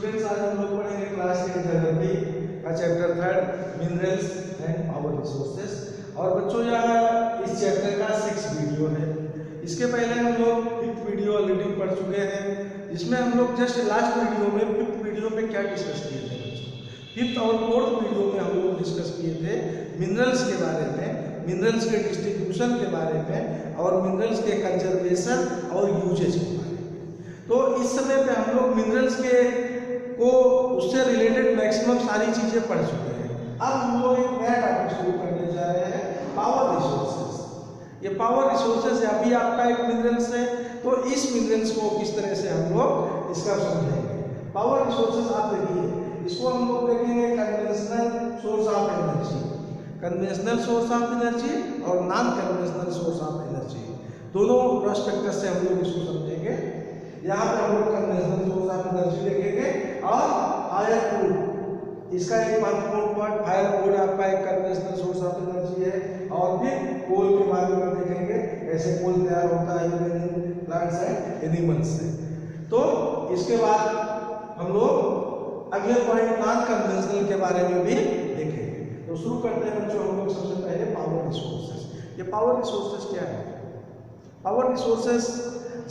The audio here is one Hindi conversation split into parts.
स्टूडेंट्स, आज हम लोग पढ़ेंगे क्लास 8 ज्योग्राफी का chapter 3 minerals and power resources. और बच्चों यहाँ इस चैप्टर का 6 वीडियो है। इसके पहले हम लोग 5th वीडियो ऑलरेडी पढ़ चुके हैं, जिसमें हम लोग जस्ट लास्ट वीडियो में 5th वीडियो में क्या डिस्कस किए थे बच्चों। 5th और 4th वीडियो में हम लोग डिस्कस किए थे मिनरल्स के बारे में, मिनरल्स के डिस्ट्रीब्यूशन के बारे में और मिनरल्स के कंजर्वेशन और यूजेज के बारे में। तो इस समय पे हम लोग मिनरल्स के को उससे रिलेटेड मैक्सिमम सारी चीजें पढ़ चुके हैं। अब हम लोग एक नया टॉपिक शुरू करने जा रहे हैं, पावर रिसोर्सेस। ये पावर रिसोर्सेस अभी आपका एक मिनरल्स है, तो इस मिनरल्स को किस तरह से हम लोग इसका समझेंगे। पावर रिसोर्सेस आप देखिए, इसको हम लोग देखेंगे conventional source of energy, conventional source of energy और non conventional source of energy, दोनों पर्सपेक्टिव से हम लोग इसको समझेंगे। यहाँ पे हम लोग कन्वेंशनल सोर्स ऑफ एनर्जी देखेंगे और फायर वुड, इसका एक महत्वपूर्ण पार्ट फायर वुड आपका एक कन्वेंशनल सोर्स ऑफ एनर्जी है। और फिर कोल के बारे में देखेंगे, कैसे कोल तैयार होता है प्लांट्स एंड एनिमल्स से। तो इसके बाद हम लोग अगले पॉइंट नॉन कन्वेंशनल के बारे में भी देखेंगे। तो शुरू करते हैं बच्चों हम लोग सबसे पहले पावर रिसोर्सेस। ये पावर रिसोर्सेस क्या है? पावर रिसोर्सेस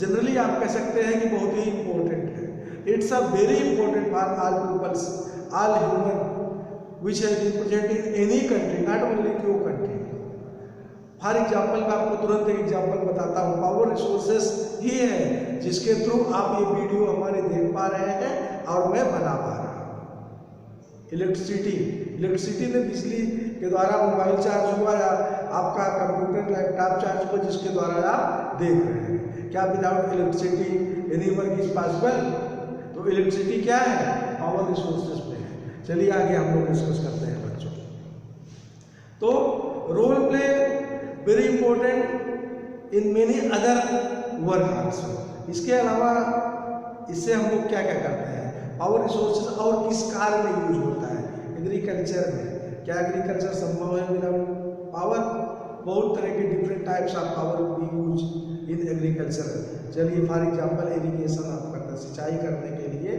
जनरली आप कह सकते हैं कि बहुत ही इंपॉर्टेंट है। It's a very important for all peoples, all human which है represent in any country, not only few country. For example मैं आपको तुरंत एक एग्जाम्पल बताता हूँ। पावर रिसोर्सेस ही है जिसके थ्रू आप ये वीडियो हमारे देख पा रहे हैं और मैं बना पा रहा हूँ। इलेक्ट्रिसिटी, इलेक्ट्रिसिटी में बिजली के द्वारा मोबाइल चार्ज हुआ या आपका कंप्यूटर लैपटॉप चार्ज हुआ, जिसके द्वारा आप देख रहे हैं। क्या without electricity any work is possible? तो इलेक्ट्रिसिटी क्या है? पावर रिसोर्सेस में है। चलिए आगे हम लोग डिस्कस करते हैं बच्चों। तो role play very important in many other work also. इसके अलावा इससे हम लोग क्या क्या करते हैं? पावर रिसोर्सेज और किस कार्य में यूज होता है? एग्रीकल्चर में। क्या एग्रीकल्चर संभव है विदाउट पावर? बहुत तरह के different types of power we use in agriculture. चलिए फॉर एग्जांपल इरिगेशन आप करते हैं, सिंचाई करने के लिए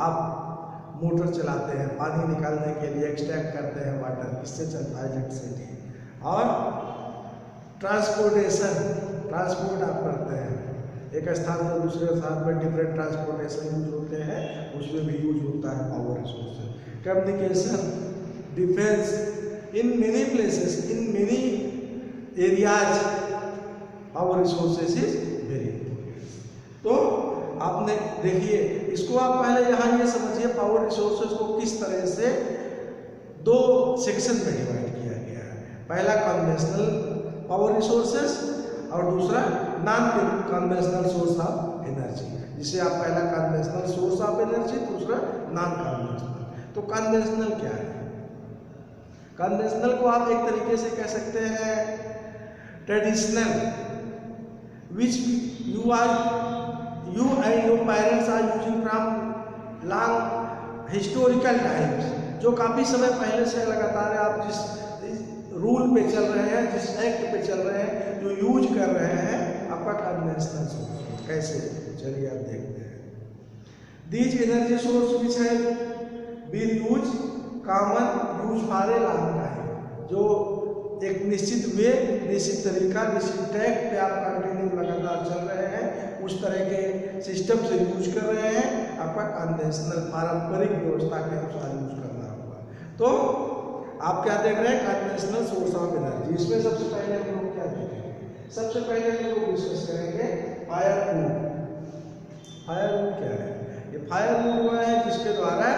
आप मोटर चलाते हैं, पानी निकालने के लिए एक्सट्रैक्ट करते हैं वाटर, किससे चलता है? इलेक्ट्रिसिटी। और ट्रांसपोर्टेशन, ट्रांसपोर्ट आप करते हैं एक स्थान से दूसरे स्थान पर, डिफरेंट ट्रांसपोर्टेशन यूज होते हैं, उसमें भी यूज होता है power resources. Communication, defence, in many places, in many areas power resources is very important. तो आपने देखिए, इसको आप पहले यहाँ ये समझिए पावर रिसोर्सेज को किस तरह से दो सेक्शन में डिवाइड किया गया है। पहला कन्वेंशनल पावर रिसोर्सेज और दूसरा non conventional source of energy, जिसे आप पहला कन्वेंशनल सोर्स ऑफ एनर्जी, दूसरा नॉन कन्वेंशनल। तो कन्वेंशनल क्या है? कन्वेंशनल को आप एक तरीके से कह सकते हैं traditional, which you and your parents are using from long historical times, जो काफी समय पहले से लगातार आप जिस रूल पे चल रहे हैं, जिस एक्ट पे चल रहे हैं, जो यूज कर रहे हैं, आपका कन्वेंशनल सोर्स। कैसे? चलिए आप देखते हैं। दीज एनर्जी सोर्स विच है been use common use for a long time, जो एक निश्चित वे, निश्चित तरीका, निश्चित ट्रैक पे आप कंटिन्यू लगातार चल रहे हैं, उस तरह के सिस्टम से यूज कर रहे हैं, आपका कन्वेंशनल पारंपरिक व्यवस्था के अनुसार यूज करना होगा। तो आप क्या देख रहे हैं? Conventional source of energy. इसमें सबसे पहले हम लोग क्या देखेंगे? सबसे पहले हम लोग डिस्कस करेंगे फायर वुड। फायर वुड क्या है? ये फायर वुड हुआ है जिसके द्वारा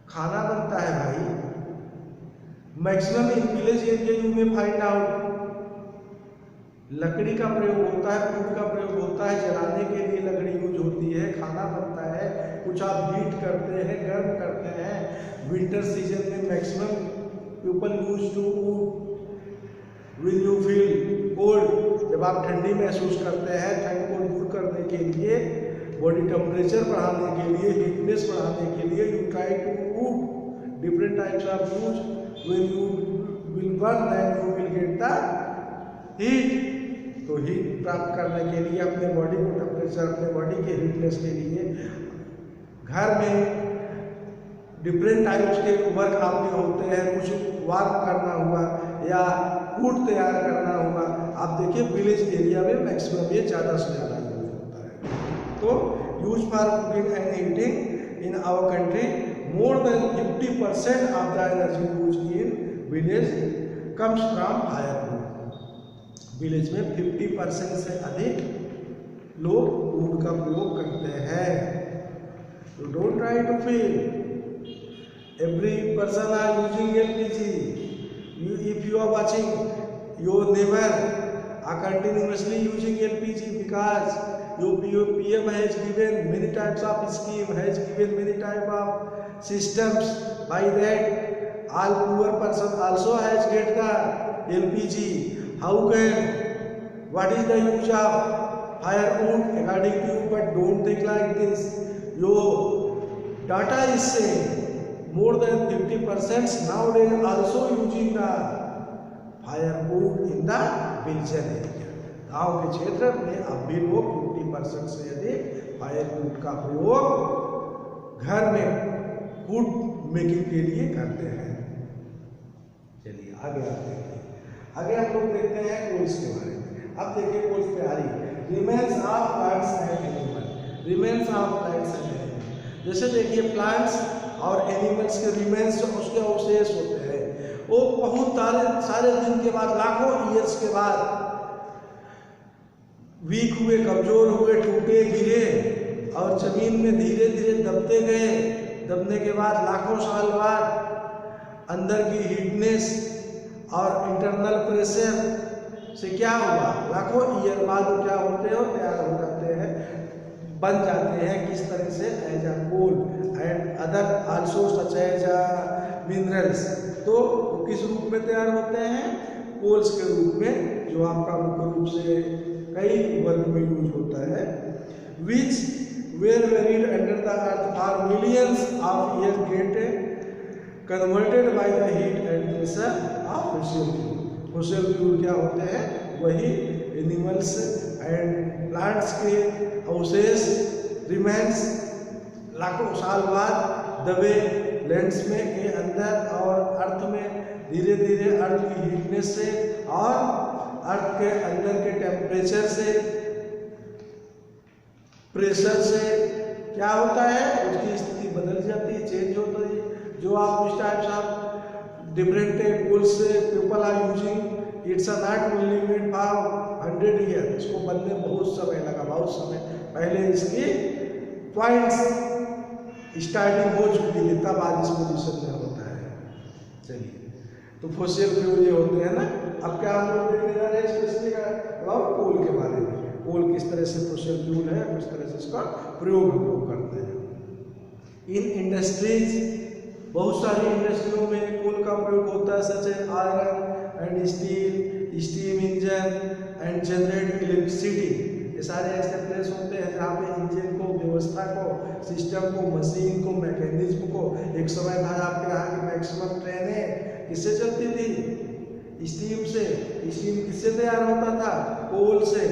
खाना बनता है भाई। Maximum in village area you में फाइंड आउट लकड़ी का प्रयोग होता है, वुड का प्रयोग होता है, जलाने के लिए लकड़ी यूज होती है, खाना बनता है, कुछ आप हीट करते हैं, गर्म करते हैं। विंटर सीजन में maximum people use to wood when you feel cold, जब आप ठंडी महसूस करते हैं, ठंड को दूर करने के लिए, बॉडी टेम्परेचर बढ़ाने के लिए, हीटनेस बढ़ाने के लिए you try to wood different types of use. When you will burn, then you will get the heat। तो हीट प्राप्त करने के लिए, अपने बॉडी को टेम्परेचर अपने बॉडी के हीटनेस के लिए घर में डिफरेंट टाइप्स के वर्क आपके होते हैं, कुछ वर्क करना हुआ या फूड तैयार करना हुआ। आप देखिए विलेज एरिया में मैक्सिमम ये ज़्यादा से ज़्यादा यूज होता है। तो use for cooking and heating in our country more than 50% of the energy use in village comes from firewood. Village में 50% से अधिक लोग वुड का प्रयोग करते हैं। तो don't try to feel every person are using LPG. If you are watching, your neighbor are continuously using LPG because your PM has given many types of scheme, has given many type of systems. By that, all poor person also has get the LPG. How can? What is the use of firewood according to you? But don't think like this. Your data is saying more than 50% nowadays also using the firewood in the villages area. गाँव के क्षेत्र में अब भी लोग 50% से अधिक फायरवुड का प्रयोग घर में फूड मेकिंग के लिए करते हैं। चलिए आगे आते हैं। आगे हम लोग देखते हैं कोल्स के बारे में। अब देखिए कोल्स तैयारी remains of plants and animal. Remains of plants and animal, जैसे देखिए प्लांट्स और एनिमल्स के रिमेन्स जो उसके अवशेष होते हैं, वो बहुत सारे दिन के बाद, लाखों ईयर्स के बाद वीक हुए, कमजोर हुए, टूटे, गिरे और जमीन में धीरे धीरे दबते गए। दबने के बाद लाखों साल बाद अंदर की हीटनेस और इंटरनल प्रेशर से क्या हुआ, लाखों ईयर बाद वो क्या होते हैं, तैयार हो जाते हैं, बन जाते हैं। किस तरह से? As a coal and other also such as minerals. तो किस रूप में तैयार होते हैं? कोल्स के रूप में, जो आपका मुख्य रूप से कई वर्ग में यूज होता है। विच where varied under the earth for millions of year get converted by the heat and pressure of fossil fuel. Fossil fuel क्या होते हैं? वही एनिमल्स एंड प्लांट्स के अवशेष, रिमेन्स लाखों साल बाद दबे लैंड्स में के अंदर और अर्थ में धीरे धीरे अर्थ की हीटनेस से और अर्थ के अंदर के टेम्परेचर से, प्रेशर से क्या होता है, उसकी स्थिति बदल जाती है, चेंज होती है। जो आप इस types of different coals people are using, it's a not only made for 100 year. इसको बनने बहुत समय लगा, बहुत समय पहले इसकी पॉइंट्स स्टार्टिंग हो चुकी थी, तब आज इस पोजीशन में होता है। चलिए, तो फोसिल फ्यूल ये होते हैं ना। अब क्या हम लोग देखने जा रहे हैं स्पेशली कोल के बारे में। कोल किस तरह से फोसिल फ्यूल है, किस तरह से इसका प्रयोग हम लोग करते हैं। इन इंडस्ट्रीज, बहुत सारी इंडस्ट्रियों में कोल का प्रयोग होता है, सच है iron and steel, steam engine and generate electricity. ये सारे ऐसे प्लेस होते हैं जहाँ पे इंजन को, व्यवस्था को, सिस्टम को, मशीन को, मैकेनिज्म को, एक समय था आपके यहाँ की मैक्सिमम ट्रेनें किससे चलती थी? स्टीम से। स्टीम किससे तैयार होता था? कोल से।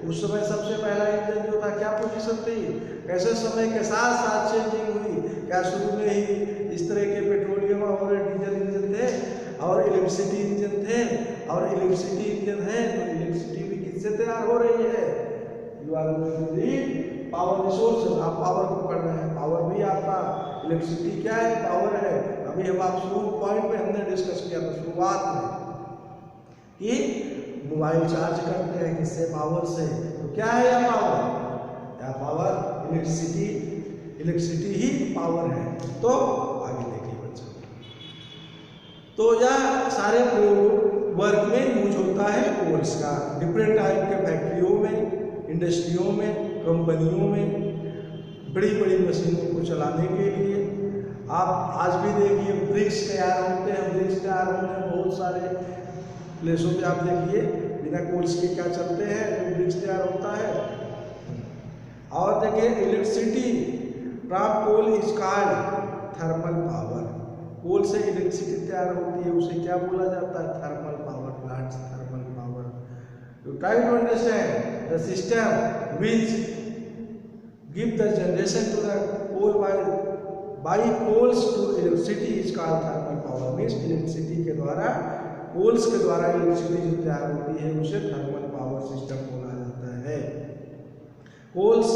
उस समय सबसे पहला इंजन जो था, क्या पोजीशन थी, कैसे समय के साथ साथ चेंजिंग हुई? क्या शुरू में ही इस तरह के पेट्रोलियम और डीजल इंजन थे और इलेक्ट्रिसिटी इंजन थे, और इलेक्ट्रिसिटी इंजन है तो इलेक्ट्रिसिटी भी किससे तैयार हो रही है? You are going to read power resources. आप पावर को पढ़ रहे हैं, पावर भी आपका इलेक्ट्रिसिटी क्या है? पावर है। अभी हम आप शुरू पॉइंट में हमने डिस्कस किया था शुरुआत में कि मोबाइल चार्ज करते हैं किससे? पावर से। तो क्या है यह पावर? यह पावर इलेक्ट्रिसिटी, इलेक्ट्रिसिटी ही पावर है। तो आगे देखिए बच्चों, तो यह सारे वर्क में यूज होता है कोल्स का, डिफरेंट टाइप के फैक्ट्रियों में, इंडस्ट्रियों में, कंपनियों में, बड़ी बड़ी मशीनों को चलाने के लिए। आप आज भी देखिए ब्रिक्स तैयार होते हैं, ब्रिक्स तैयार होते हैं बहुत सारे प्लेसों पे। आप देखिए बिना कोल्स के क्या चलते हैं, तो ब्रिक्स तैयार होता है। और देखिए electricity from coal is called thermal power. Coal से इलेक्ट्रिसिटी तैयार होती है, उसे क्या बोला जाता है? Thermal power plants, thermal power. You try to understand the system which give the generation to the coal by coals to electricity is called thermal power. Means electricity के द्वारा, कोल्स के द्वारा इलेक्ट्रिसिटी जो तैयार होती है उसे थर्मल पावर सिस्टम बोला जाता है। Coals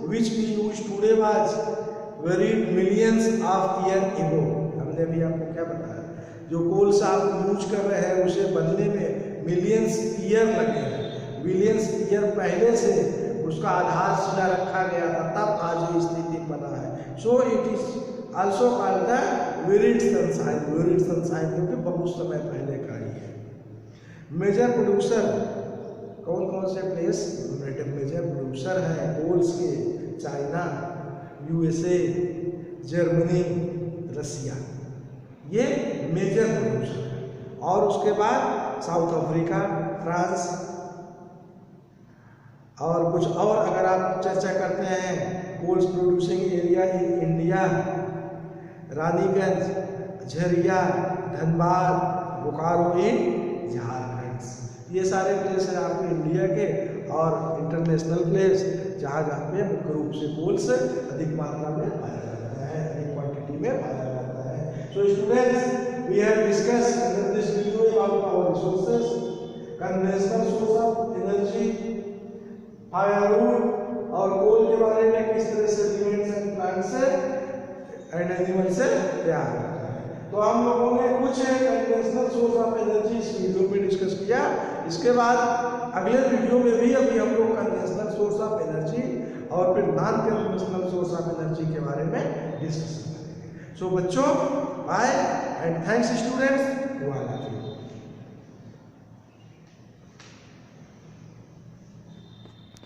which we use today was buried millions of year ago. हमने भी आपको क्या बताया, जो कोल्स आप यूज कर रहे हैं उसे बनने में मिलियंस ईयर लगे हैं। मिलियंस ईयर पहले से उसका आधारशिला रखा गया था, तब आज ये स्थिति बना है। So it is also called the buried sunshine. Buried sunshine क्योंकि बहुत समय पहले का ही है। मेजर प्रोड्यूसर कौन कौन से प्लेस मेजर प्रोड्यूसर है कोल्स के? चाइना, यूएसए, जर्मनी, रसिया, ये मेजर प्रोड्यूसर है। और उसके बाद साउथ अफ्रीका, फ्रांस और कुछ और। अगर आप चर्चा करते हैं coals producing area in India, Raniganj, Jharia, Dhanbad, Bokaro in Jharkhand. ये सारे प्लेस हैं आपके इंडिया के और इंटरनेशनल प्लेस जहाँ पे मुख्य रूप से कोल्स अधिक मात्रा में पाया जाता है, अधिक क्वांटिटी में पाया जाता है। So students, we have discussed in this video about our resources, conventional source of energy, firewood और कोल के बारे में, किस तरह से एलिमेंट्स एंड प्लांट्स से एंड एनिमल से तैयार होता है। तो हम लोगों ने कुछ कन्वेंशनल सोर्स ऑफ एनर्जी इस वीडियो में डिस्कस किया। इसके बाद अगले वीडियो में भी अभी हम लोग कन्वेंशनल सोर्स ऑफ एनर्जी और फिर non conventional source of energy के बारे में डिस्कस करेंगे। सो बच्चों, बाय एंड थैंक्स स्टूडेंट्स।